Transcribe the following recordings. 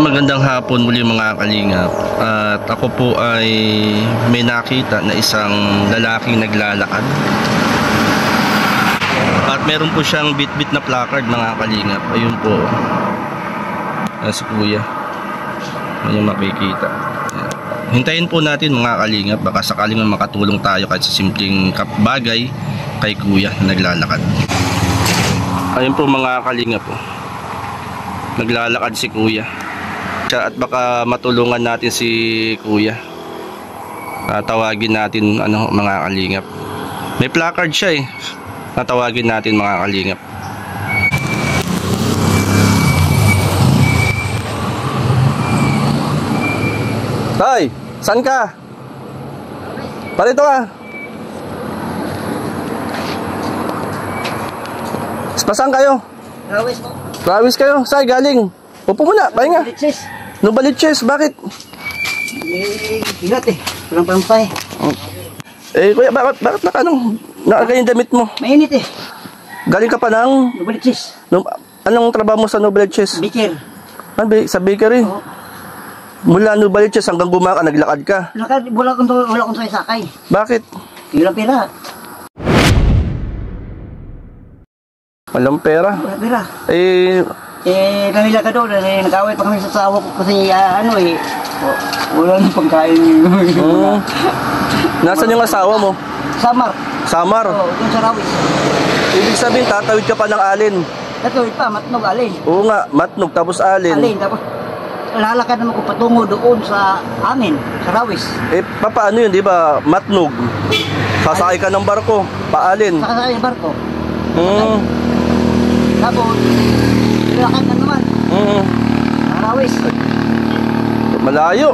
magandang hapon muli mga kalingap. At ako po ay may nakita na isang lalaking naglalakad. At meron po siyang bit-bit na placard mga kalingap. Ayun po. Si kuya. Ayun makikita. Hintayin po natin mga kalingap. Baka sakaling makatulong tayo kahit sa simpleng bagay kay kuya na naglalakad. Ayun po mga kalingap po. Naglalakad si kuya. At baka matulungan natin si kuya. Tawagin natin mga kalingap. May placard siya eh. Natawagin natin mga kalingap. Tay, saan ka? Parito ka. Pasang kayo? Rawis po. Rawis kayo? Saan galing? Upo muna, pahinga. Balitses. Nubalitses, bakit? Bigat eh. Walang pampay. Kuya, bakit nakaganyang damit mo? Mainit eh. Galing ka pa ng... Balitses. Anong trabaho mo sa Nubalitses? Baker. Sa bakery? Oo. Mula Nubalitses hanggang Gumaka, naglakad ka? Wala akong sakay. Bakit? Walang pera. Walang pera? Walang pera. Kanila ka doon. Nag-away pa kami sa asawa ko kasi wala nang pagkain. Nasaan yung asawa mo? Samar. Samar? Oo, dun sa Rawis. Ibig sabihin, tatawid ka pa ng alin? Tatawid pa, Matnog, alin. Oo nga, Matnog, tapos alin. Alin, tapos lalakad naman ko patungo doon sa amin, sa Rawis. Paano yun, di ba? Matnog. Sasakay ka ng barko, paalin. Sakasakay ng barko. Tapos, lalakad na naman. Sa Rawis. Malayo.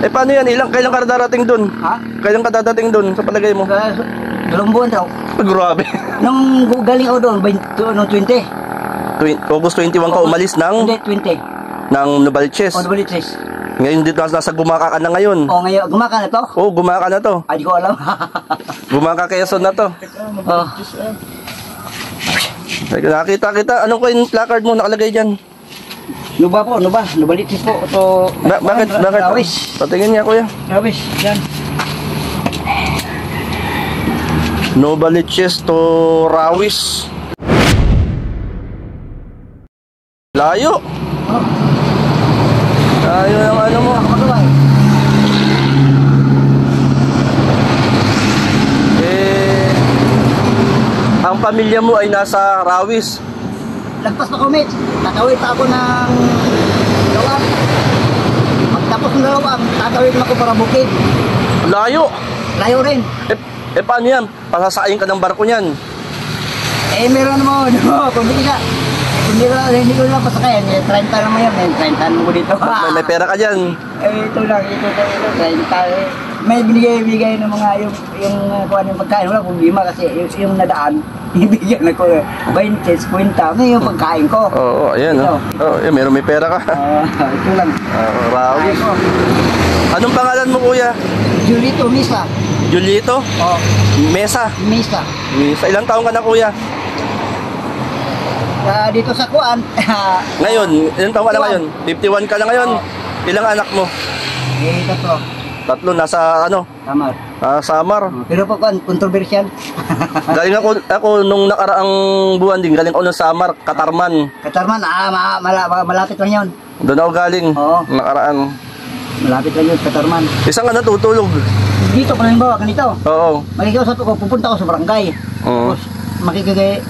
Paano yan? Kailan ka darating dun? Ha? Kailan ka dadating dun sa palagay mo? 2 buwan daw. Grabe. Nung galing ako doon, 20. August 21 ka umalis ng... Hindi, 20. Ng Nubalitses. Nubalitses. Ngayon dito nasa Gumaka ka na ngayon. Ngayon, Gumaka na to? Gumaka na to. Ay, di ko alam. Gumaka Quezon na to. Nakita kita. Anong yung placard mo nakalagay dyan? Nuba po, Nubalitses po. Bakit? Rawis. Patingin niya kuya. Rawis, yan. Nubalitses to Rawis. Layo. Layo yung mo. Ang pamilya mo ay nasa Rawis. Lagpas pa kami. Tatawid pa ako ng Lawang. Pagtapos ng Lawang, tatawid na ako para Bukid. Layo. Layo rin. Paano yan? Pasasayin ka ng barko niyan? Meron mo. Kung hindi ko lang pasakayan. 30 naman yan. 30 mo dito. May pera ka dyan. Ito lang. 30. May binigay ng mga yung kuha ng pagkain. Wala problema kasi yung nadaan. Ibigyan ako 20, 50. May yung pagkain ko. Oo, ayan. Meron may pera ka. Ito lang. Rawis. Anong pangalan mo kuya? Julito Misa. Julito? Oo. Mesa? Misa. Ilang taong ka na kuya? Dito sa kuan. Ngayon, ilang taong ka na ngayon? 51 ka na ngayon? Ilang anak mo? 3. Nasa Samar. Samar. Pero po kuan, kontrobersyal. Galing ako nung nakaraang buwan din. Galing ako ng Samar, Katarman. Katarman, malapit lang yun. Doon ako galing. Oo. Nakaraan. Malapit lang yun, Katarman. Isang tutulog. Dito pa rin ba, ganito? Oo. Makikiusap ako, pupunta ako sa barangay. Oo. Tapos,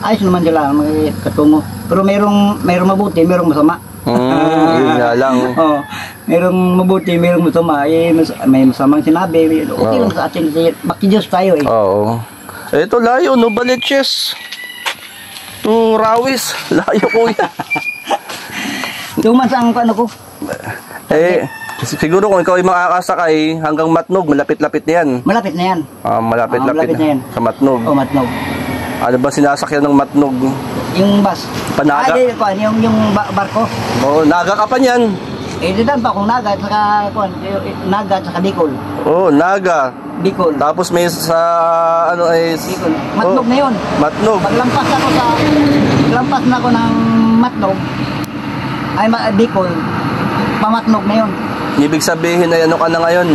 ayos naman sila, makikatungo. Pero merong mabuti, merong masama. Yun nga lang. Oo. Merong mabuti, merong masama. May masamang sinabi. Okay lang sa atin. Makidiyos tayo eh. Oo. Ito layo, Nubalitses. To Rawis. Layo kuya. Tuman sa ang ko. Siguro kung ikaw ay makakasakay hanggang Matnog, malapit-lapit na yan. Malapit na yan. Malapit-lapit na yan. Sa Matnog. Matnog. Ano ba sinasakyan ng Matnog? Yung bus. Panaga? Yung barko. Naga ka pa niyan. Didan pa kung Naga at saka Bicol. Naga. Bicol. Tapos may sa Bicol. Matnog na yun. Matnog. Paglampas na ako ng Matnog, ay Bicol, pamatnog na yun. Ibig sabihin na ano ka na ngayon?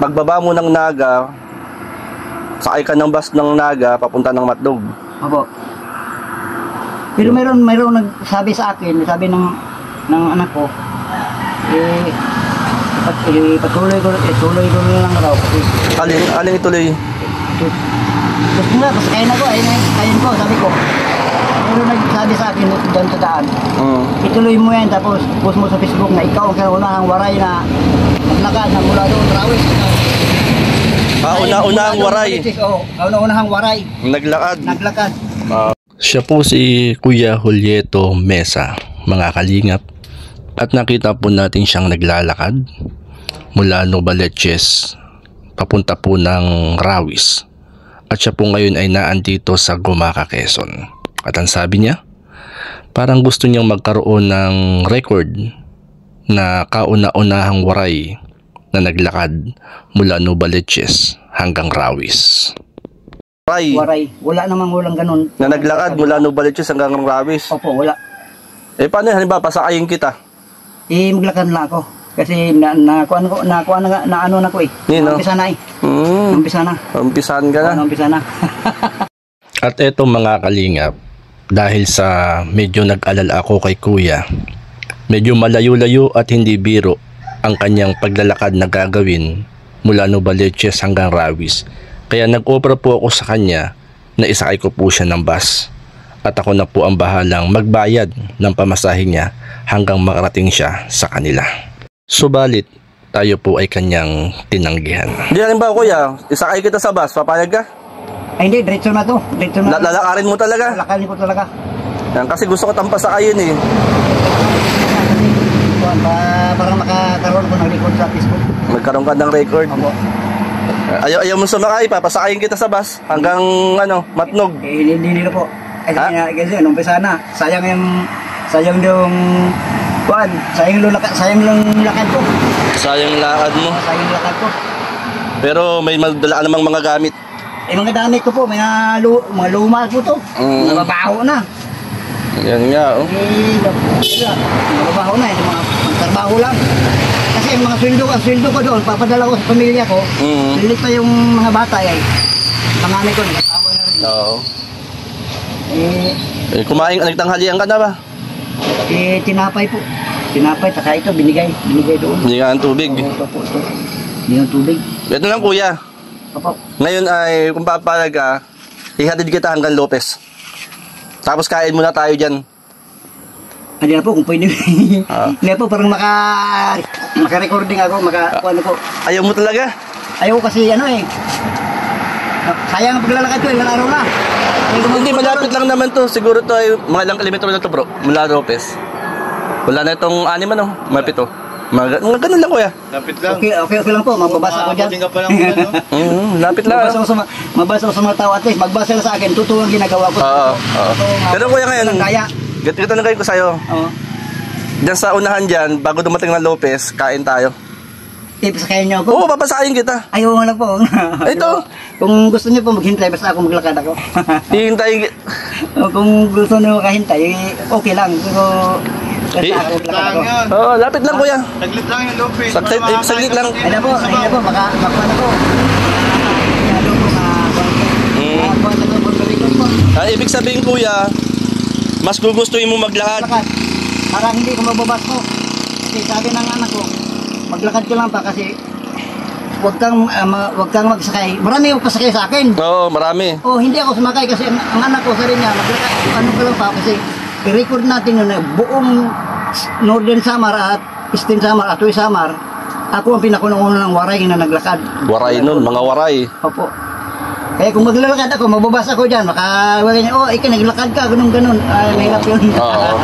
Pagbaba mo ng Naga, sakay ka ng bus ng Naga, papunta ng Matnog. Opo. Pero mayroon nagsabi sa akin, sabi ng anak ko, tuloy ko na lang raw. Aling ituloy? Gusto nga, pasakayin ako, ayun ko, sabi ko. Pero nagsabi sa akin dyan sa daan, ituloy mo yan, tapos post mo sa Facebook na ikaw ang kaunahang waray na naglakad na mula doon, Rawis. Unahang waray? Oo, unahang waray. Naglakad. Siya po si Kuya Julieto Mesa, mga kalingap. At nakita po natin siyang naglalakad mula Novaliches papunta po ng Rawis. At siya po ngayon ay naandito sa Gumaca, Quezon. At ang sabi niya, parang gusto niyang magkaroon ng record na kauna-unahang waray na naglakad mula Novaliches hanggang Rawis. Waray. Wala namang walang ganun. Na naglakad mula Novaliches hanggang Rawis? Opo, wala. Paano yan? Halimbawa, pasakayin kita? Maglakad lang ako. Kasi nakuha na ko eh. Umpisa na eh. Umpisahan ka na? Umpisa na. At eto mga kalingap, dahil sa medyo nag-alala ako kay Kuya, medyo malayo-layo at hindi biro ang kanyang paglalakad na gagawin mula Novaliches hanggang Rawis. Kaya nag-offer po ako sa kanya na isakay ko po siya ng bus. At ako na po ang bahalang magbayad ng pamasahe niya hanggang makarating siya sa kanila. Subalit, tayo po ay kanyang tinanggihan. Hindi rin ba Kuya, isakay kita sa bus, papayag ka? Ay hindi, diretso na to. Lalakarin mo talaga? Lalakarin ko talaga. Yan, kasi gusto ko tampasakayin eh. Para makakaroon ko ng record sa Facebook. Magkaroon ka ng record? Opo. Ayaw mo sumakay, papasakayin kita sa bus hanggang Matnog. Hindi po. Kasi umpisa na. Sayang yung sayang yung lakad ko. Sayang lakad mo. Sayang lakad ko. Pero may magdala namang mga gamit. Mga gamit ko po, mga luma po to. Mga babaho na. Yan nga, oh. Mga babaho na, mga trabaho lang. Kasi yung mga sweldo ko doon, papadala ko sa pamilya ko. Lilit pa yung mga bata ay. Panganay ko, nag-asawa na rin. Oo. Kumain, nagtanghalian ka na ba? Tinapay po. Tinapay, saka ito, binigay doon. Binigay ng tubig. Opo, ito. Binigay ng tubig. Ito lang Kuya. Opo. Ngayon ay, kung papalag ka, ihatid kita hanggang Lopez. Tapos kain muna tayo dyan. Hindi na po, kung pwede. Hindi na po, parang maka-recording ako, ano po. Ayaw mo talaga? Ayaw kasi sayang ang paglalakad ko, ilang araw na. Hindi, malapit lang naman to. Siguro to ay mga ilang kilometro na to bro. Mula Lopez. Wala na itong 6 mapito. Mga ganun lang Kuya. Lapit lang. Okay lang po, mababasa ko dyan. Ka pa lang no? Lapit lang. Mabasa ko sa mga tao at least, magbasa na sa akin, totoo ang ginagawa ko. Oo. Pero Kuya ngayon, ganito na kayo ko sa'yo. Oo. Diyan sa unahan dyan, bago dumating ng Lopez, kain tayo. Pasakayin niyo ako? Oo, papasakayin kita. Ayaw nga lang po. Ito. Kung gusto niyo po maghintay, basta ako maglakad ako. Hihintayin. Kung gusto niyo makahintay, okay lang. Pero basta ako maglakad ako. Oo, lapit lang Kuya. Saglit lang yung Lopez. Saglit lang. Ayun po, makuha na po. Ibig sabihin Kuya, mas gugustuhin mo maglakad. Parang hindi ko mababas ko. Kasi sabi ng anak ko, maglakad ka lang pa kasi wag kang magsakay. Marami yung pasakay sa akin. Oo, marami. Hindi ako sumakay kasi ang anak ko sa rin niya, maglakad, ano ka lang pa kasi i-record natin yun, buong Northern Samar at Eastern Samar at West Samar, ako ang pinakunang-una ng waray na naglakad. Waray nun, mga waray. Opo. Kaya kung maglalakad ako, mababasa ko dyan, makawala niya, ikaw naglakad ka, ganun-ganun. Mahirap yun. Oo.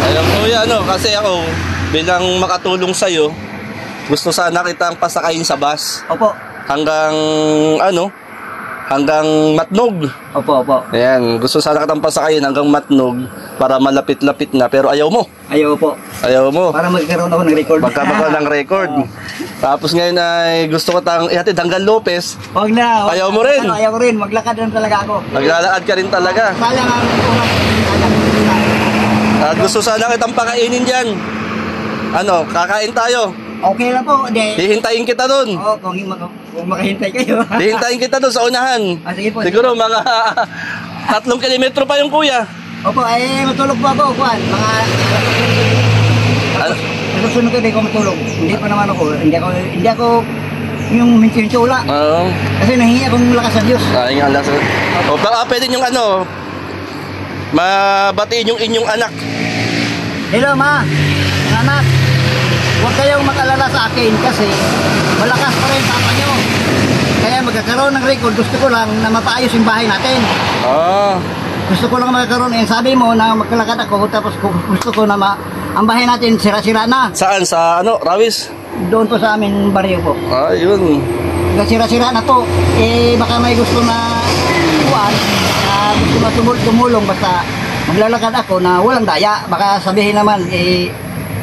Ayun Kuya, kasi ako, bilang makatulong sa'yo, gusto sana kitang pasakayin sa bus. Opo. Hanggang, hanggang Matnog. Opo. Ayan, gusto sana kitang pasakayin hanggang Matnog para malapit-lapit na, pero ayaw mo. Ayaw po. Ayaw mo. Para magkaroon ako ng record. Magkabaka ng record. Tapos ngayon ay gusto ko ihatid hanggang Lopez. Huwag na. Ayaw mo rin? Ayaw ko rin. Maglakad lang talaga ako. Maglalakad ka rin talaga. Sayang ang oras. At gusto sana kitang pakainin dyan. Ano, kakain tayo. Okay lang po. Hihintayin kita dun. Oo, kung makahintay kayo. Hihintayin kita dun sa unahan. Sige po. Siguro mga 3 kilometro pa yung kuya. Opo, matulog po ako. Kuan, mga... Ano? Susunod ko, hindi ko matulog. Hindi pa naman ako. Hindi ako yung mintin-tula. Oo. Kasi nahingi akong lakas sa Diyos. Ay nga lang. O baka pwede yung ano, mabatiin yung inyong anak. Hello, ma. Anak. Huwag kayong mag-alala sa akin kasi malakas pa rin papa nyo. Kaya magkakaroon ng record, gusto ko lang na mapaayos yung bahay natin. Ah. Gusto ko lang magkakaroon. Sabi mo na magkalakad ako, tapos gusto ko na ang bahay natin sira-sira na. Saan? Sa ano, Rawis? Doon po sa amin baryo po. Ah, yun. Sira-sira na to. Baka may gusto na kuwan, gusto tumulong basta maglalakad ako na walang daya. Baka sabihin naman,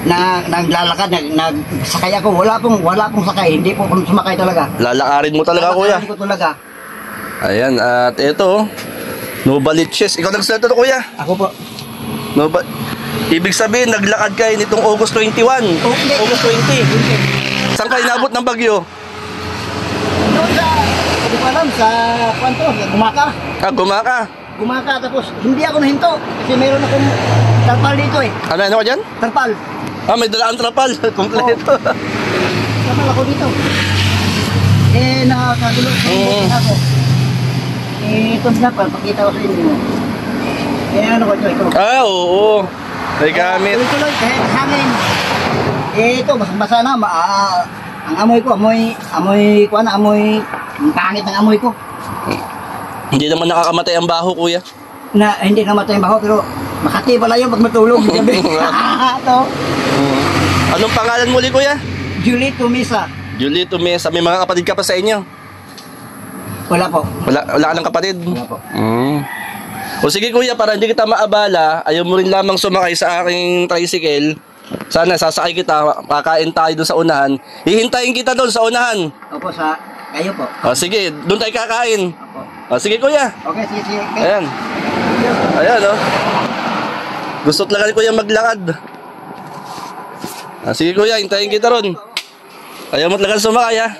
na naglalakad, nagsakay ako. Wala pong sakay. Hindi po kung sumakay talaga. Lalakarin mo talaga, kuya. Lalakarin ko talaga. Ayan, at ito, Novaliches. Ikaw nagsalita to, kuya. Ako po. Ibig sabihin, naglakad kayo nitong August 21. Okay. August 20. Saan kayo inabot ng bagyo? Doon sa, hindi ko alam, sa kwanto, Gumaka. Ah, Gumaka. Gumaka, tapos hindi ako nahinto. Kasi mayroon akong tarpal dito eh. Ano ka dyan? Tarpal. Ah, may dalaan trapal. Kompleto. Tarpal ako dito. Nakakagulo. Ako. Ito snapal, pakita ko sa inyo. Ano ko ito? Ah, oo. May gamit. Tuloy-tuloy, kahit hangin. Ito, basa na. Ang amoy ko, amoy, ang pangit ng amoy ko. Hindi naman nakakamatay ang baho, kuya. Hindi namatay yung baho, pero makati pala yun pag matulog. Gabi. Ito. Anong pangalan muli, kuya? Julie Tumisa. Julie Tumesa. May mga kapatid ka pa sa inyo? Wala po. Wala ka ng kapatid? Wala po. O sige, kuya, para hindi kita maabala, ayaw mo rin lamang sumakay sa aking tricycle. Sana sasakay kita, kakain tayo doon sa unahan. Hihintayin kita doon sa unahan. Opo, sa kayo po. O sige, doon tayo kakain. Opo. O sige, kuya. Okay, sige. Okay. Ayan. Ayan, o. Gusto talaga ni kuya maglakad. Sige, kuya, hintayin kita ron. Ayaw mo talaga sumakay, ha?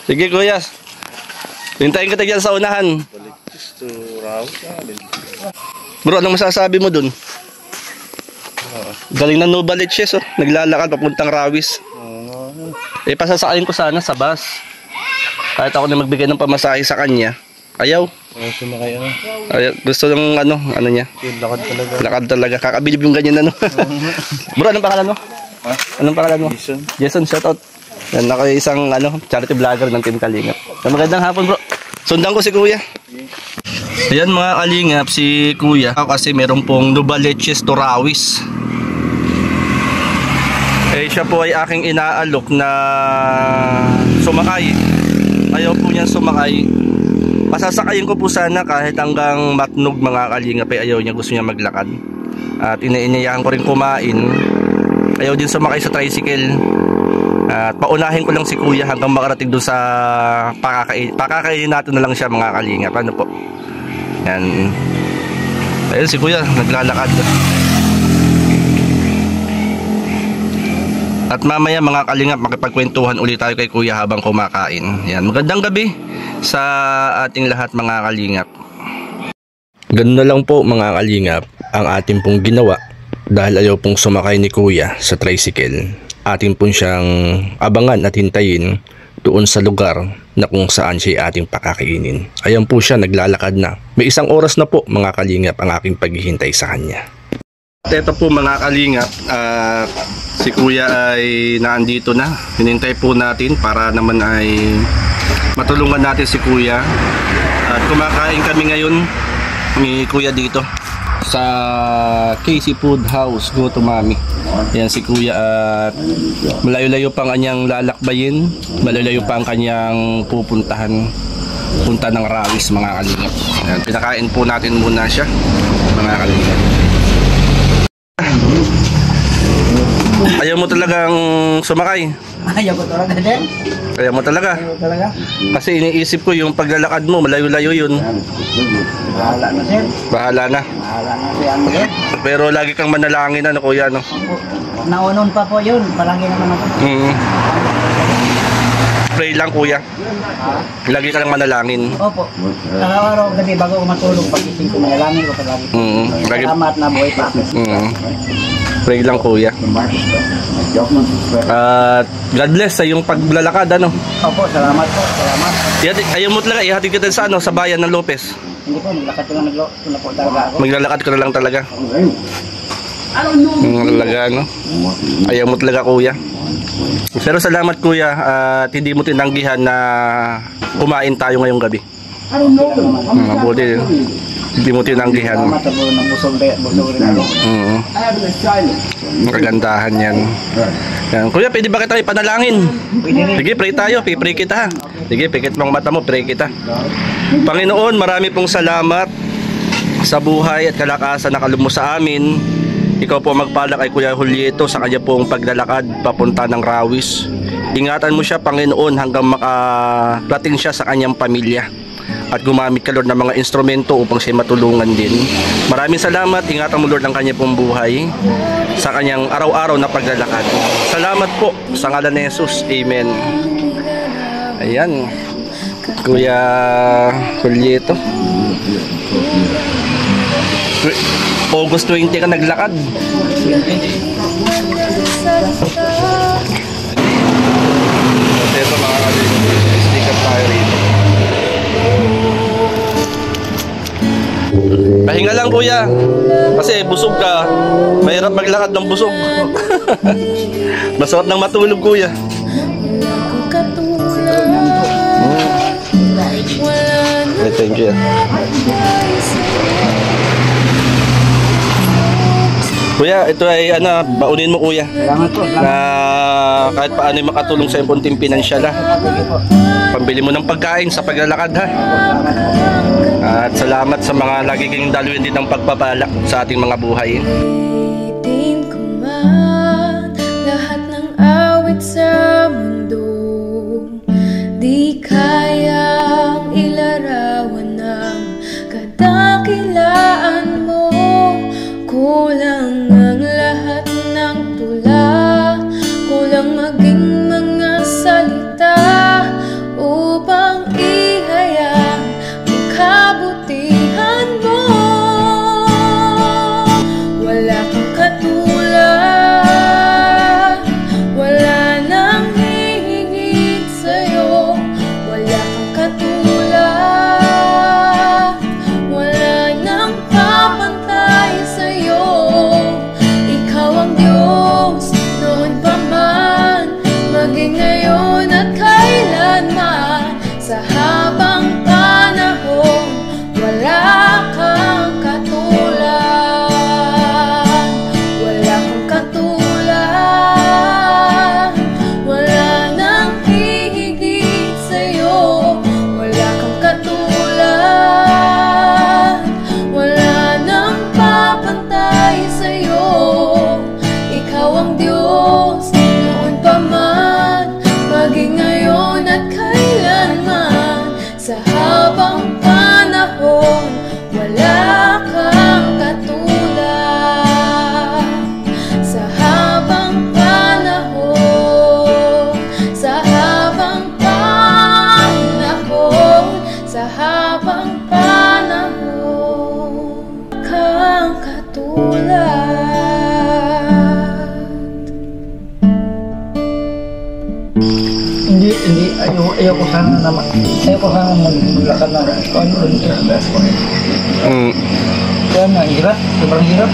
Sige, kuya. Hintayin kita dyan sa unahan. Bro, anong masasabi mo dun? Galing na Novaliches, oh. Naglalakad papuntang Rawis. Pasasakalin ko sana sa bus. Kahit ako na magbigay ng pamasahe sa kanya. Ayaw. Ayaw. Gusto ng ano niya. Lakad talaga. Lakad talaga. Kakabilib yung ganyan ano. Bro, anong pangalan mo? Ha? Anong pangalan mo? Jason. Jason, shoutout. Yan, ako isang charity vlogger ng Team Kalingap. Magandang hapon, bro. Sundan ko si kuya. Ayan mga kalingap, si kuya. Ako kasi meron pong Novaliches to Rawis. Siya po ay aking inaalok na sumakay. Ayaw po niyan sumakay. Pasasakayin ko po sana kahit hanggang Matnog mga kalingap. Ayaw niya, gusto niya maglakad. At inayahan ko rin kumain. Ayaw din sumakay sa tricycle. At paunahin ko lang si kuya hanggang makarating doon sa pakakainin natin na lang siya mga kalingap. Ano po? Yan. Ayun si kuya, naglalakad. At mamaya mga kalingap, makipagkwentuhan ulit tayo kay kuya habang kumakain. Yan, magandang gabi sa ating lahat mga kalingap. Ganun na lang po mga kalingap ang ating pong ginawa dahil ayaw pong sumakay ni kuya sa tricycle. Atin pong siyang abangan at hintayin doon sa lugar na kung saan siya ating pakakainin. Ayan po siya, naglalakad na. May 1 oras na po mga kalingap ang aking paghihintay sa kanya. At ito po mga kalingap, si kuya ay naandito na. Hinintay po natin para naman ay matulungan natin si kuya. At kumakain kami ngayon ni kuya dito sa Casey Food House, Go to Mami. Yan si kuya at malayo-layo pa ang kanyang lalakbayin, malayo-layo pa ang kanyang pupuntahan, punta ng Rawis mga kalingap. Yan, pinakain po natin muna siya mga kalingap. Ayaw mo talagang sumakay. Ayaw ko talaga din. Ayaw mo talaga. Ayaw talaga. Kasi iniisip ko yung paglalakad mo, malayo-layo yun. Bahala na sir. Bahala na. Bahala na si ano sir. Pero lagi kang manalangin, ano kuya, no? Naunon pa po yun. Palagi naman ako. Pray lang kuya. Lagi ka lang manalangin. Opo. Araw-araw gabi bago ako matulog, pagising ko, manalangin ko palagi. Lagi. Salamat na buhay pa ako. Pray lang kuya. At God bless sa yung paglalakad, ano? Opo, salamat po. Salamat. Ayaw mo talaga, ihatid kita sa, ano, sa bayan ng Lopez. Hindi po, naglakad ko lang na po talaga ako. Maglalakad ka na lang talaga. Talaga, no? Ayaw mo talaga kuya. Pero salamat kuya at hindi mo tinanggihan na kumain tayo ngayong gabi. Mabuti. Hindi mo tinanggihan. Salamat po, nabusog rin ako. Kagandahan yan. Yan. Kuya, pwede ba kita ipanalangin? Pwede rin. Sige, pray tayo. Pray kita ha. Sige, pikit mong mata mo, pray kita. Panginoon, marami pong salamat sa buhay at kalakasan na kaloob mo sa amin. Ikaw po magpala kay Kuya Julieto sa kanya pong paglalakad papunta ng Rawis. Ingatan mo siya, Panginoon, hanggang makarating siya sa kanyang pamilya. At gumamit ka, Lord, ng mga instrumento upang siya matulungan din. Maraming salamat. Ingatan mo, Lord, ang kanya pong buhay sa kanyang araw-araw na paglalakad. Salamat po sa ngalan ni Jesus. Amen. Ayan. Kuya Julieto. August 20 ka naglakad. Ito mga kalingap, sticker tayo rito. Pahinga lang kuya. Kasi busog ka. Mahirap maglakad ng busog. Masarap nang matulog kuya. Thank you. Kuya, ito ay ano, baunin mo kuya. Salamat po. Na kahit paano ay makatulong sa iyong punting pinansyal ha. Pambili mo ng pagkain sa paglalakad ha. At salamat sa mga laging daluyan din ng pagpapala sa ating mga buhay. Itin ko man lahat ng awit sa mundo, di kayang ilarawan ng kadakilaan mo. Kulang ang lahat ng tula, kulang maging mga salita upang ihayag ang kabutihan mo. Wala kang katulad, wala nang hihigit sa'yo. Wala kang katulad, wala nang kapantay sa'yo. Ikaw ang Diyos noon pa man, maging ngayon at kailanman. Sa habang panahon, wala kang katulad. Wala kang katulad, wala nang hihigit sa'yo. Wala kang katulad, wala nang papantay sa'yo. Ikaw ang Diyos noon pa man, maging ngayon at kailanman. Sa habang panahon, wala kang katulad. Sa habang panahon, sa habang panahon, sa habang panahon, kang katulad. Hindi, ayaw ko sana naman. Ayaw ko sana maglakad na ano. Kaya na, hirap. Sobrang hirap.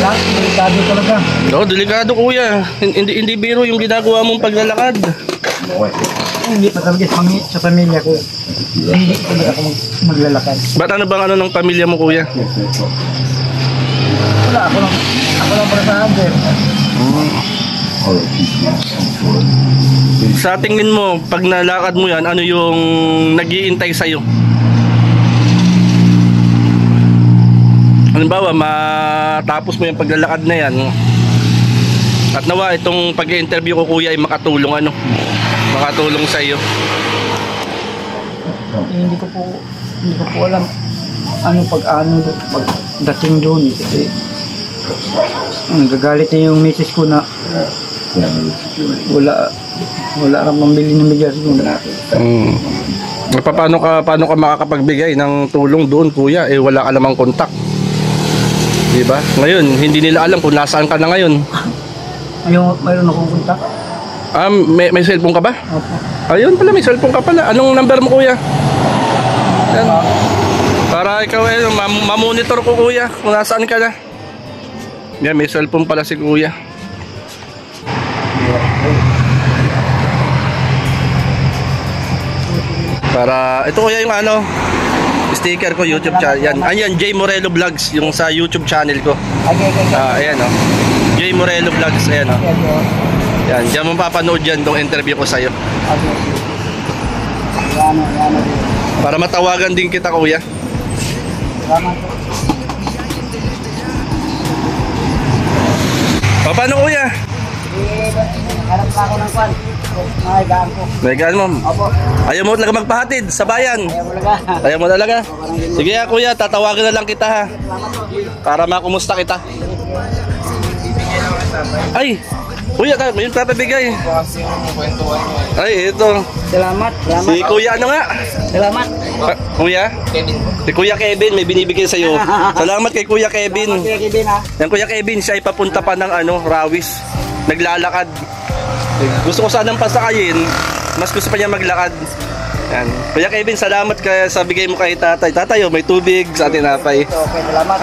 Lahat, delikado talaga. Oo, delikado kuya. Hindi biro yung ginagawa mong paglalakad. Hindi pa talaga sa pamilya ko. Hindi talaga ako maglalakad. Ba't ano bang ano ng pamilya mo kuya? Wala, ako lang para sa under. Sa tingin mo, pag nalakad mo yan, ano yung nag-iintay sa'yo? Halimbawa, matapos mo yung paglalakad na yan, At nawa itong pag-interview ko kuya ay makatulong makatulong sa iyo. Hindi ko po alam pagdating doon kasi gagalit na yung misis ko na wala kang pambili ng bigas doon. Paano ka makakapagbigay ng tulong doon kuya wala ka namang kontak, di ba? Ngayon hindi nila alam kung nasaan ka na ngayon. Mayroon akong kontak. May cellphone ka ba? Opo. Ayun pala, may cellphone ka pala. Anong number mo kuya? Yan. Para ikaw mamonitor ko kuya kung nasaan ka na. Yan, may cellphone pala si kuya. Para ito kuya yung sticker ko, YouTube channel. Yan, ayan, J Morelo Vlogs, yung sa YouTube channel ko. Ayan J Morelo Vlogs, ayan Yan, diyan mo papanood yan tong interview ko sa'yo. Para matawagan din kita kuya. Paano kuya? Harap pa ako ng kwan. Mahigaan ko. Mahigaan mo? Opo. Ayaw mo talaga magpahatid sa bayan? Ayaw mo talaga. Sige kuya, tatawagan na lang kita ha. Para makumusta kita. Ay! Kuya, may papabigay. Ay, ito. Salamat. Si kuya nga? Salamat. Kuya? Kevin. Si Kuya Kevin, may binibigay sa'yo. Salamat kay Kuya Kevin. Kuya Kevin ha. Yan Kuya Kevin, siya ay papunta pa ng Rawis. Naglalakad. Gusto ko sanang pasakayin, mas gusto pa niya maglakad. Yan. Kuya Kevin, salamat sa bigay mo kay tatay. Tatay, may tubig sa tinapay. Okay, salamat.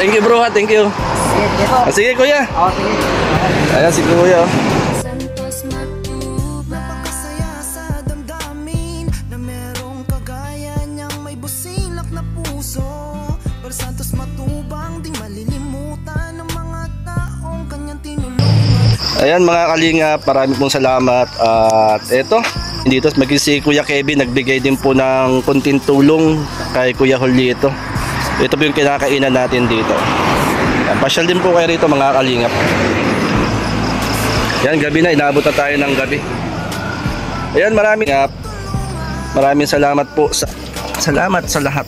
Thank you bro ha, thank you. Sige po. Sige kuya. Sige. Ayan si kuya. Santos Matub, napakasaya sa damdamin na merong kagaya niyang may busilak na puso. Pero Santos Matubang di malilimutan ng mga taong kanyang tinulungan. Ayan mga kalingap, marami pong salamat. At eto, dito maging si Kuya Kevin nagbigay din po ng konting tulong kay Kuya Julito. Ito po yung kinakainan natin dito. Pasyal din po kayo rito mga kalingap. Yan, gabi na, inaabot na tayo ng gabi. Ayan, maraming salamat po salamat sa lahat.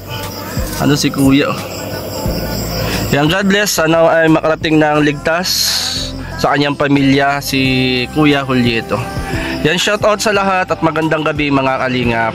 Si kuya yan, God bless. Sana ay makarating ng ligtas sa kanyang pamilya si Kuya Julito. Yan, shout out sa lahat at magandang gabi mga kalingap.